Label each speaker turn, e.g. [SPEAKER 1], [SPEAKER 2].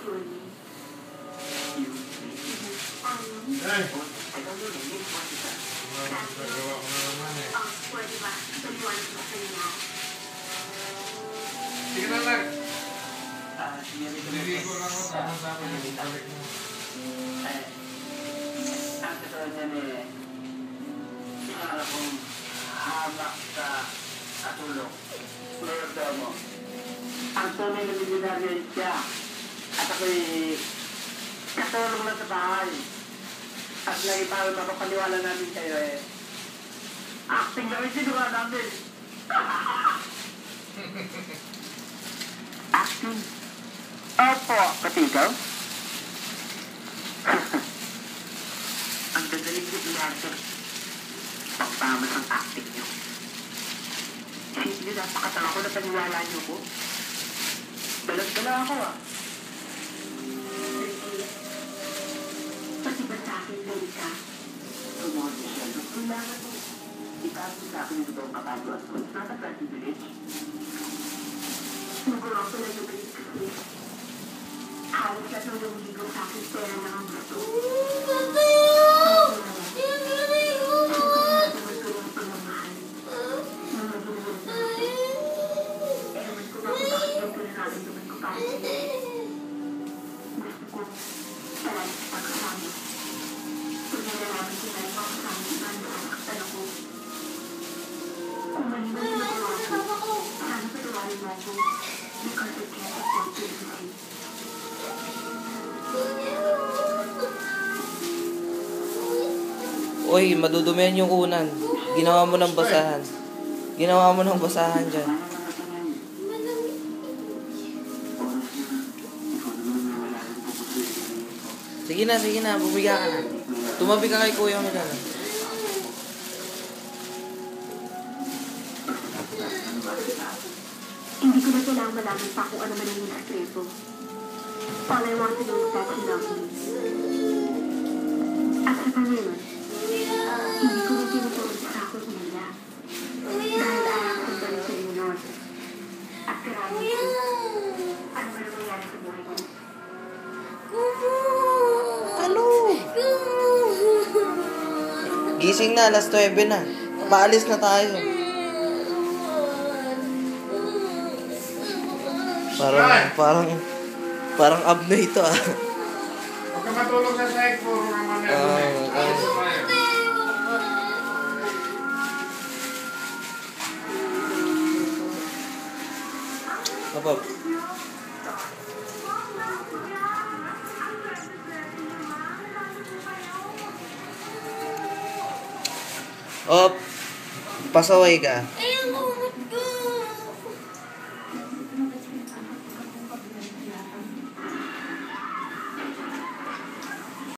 [SPEAKER 1] Sige na lang. Niligo lang ako. Tama-tama yung balik mo.
[SPEAKER 2] Ang katulad niya akala kong hamak sa katulog. Mayroon mo. Ang tunay na milyonaryo siya. At ako'y katulog lang sa bahay. At lagi parang mapapaniwala namin kayo acting na rin sinuha namin. Acting? Opo. Pati ikaw? Ang gagaling niyo i-answer. Pagpamas ang acting niyo. Isip niyo, napakatanga ko na paniwala niyo ko. Balag-bala ako Pati ba sa akin, Lorita? Tumawag niya siya. Kailangan mo. Itaas mo sa akin yung totoong kapalo at kung sana ka si Village. Siguro ako na yung Village kasi halos ka nung lumigo sa akin pera na ang gusto.
[SPEAKER 3] Uy, madudumihan yung unan. Ginawa mo ng basahan. Ginawa mo ng basahan dyan. Sige na. Bumiga ka na. Tumabi ka kay kuya mo dyan.
[SPEAKER 4] Hindi ko na kailangan malaman pa kung ano man ang nilastreso. All I want to do is that you love me. At sa ngayon, hindi ko na tinutuloy sa ako nila. Dahil ayaw ko balik sa inyo noon. At karami ko, ano ba nangyayari sa buhay ko?
[SPEAKER 3] Ano? Gising na, alas 9 na. Paalis na tayo. Parang abno ito
[SPEAKER 1] Huwag ka matulog sa side, puro naman yan.
[SPEAKER 3] Kapag pasaway ka.